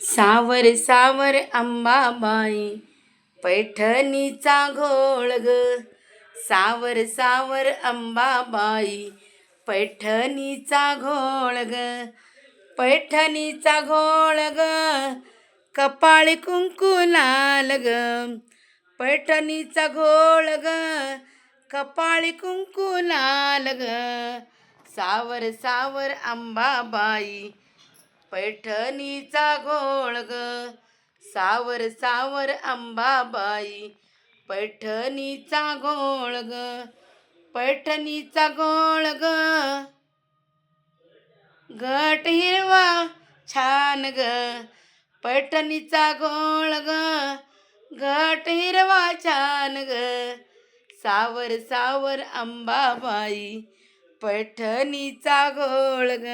सावर सावर अंबाबाई पैठणीचा घोळ ग. सावर सावर अंबाबाई पैठणीचा घोळ ग. पैठणीचा घोळ ग, कपाळी कुंकू लाल ग. पैठणीचा घोळ ग, कपाळी कुंकू लाल ग. सावर सावर अंबाबाई पैठणीचा घोळ ग. सावर सावर अंबाबाई पैठणीचा घोळ ग. पैठणीचा घोळ ग, घट हिरवा छान ग. पैठणीचा घोळ ग, घट हिरवा छान ग. सावर सावर अंबाबाई पैठणीचा घोळ ग.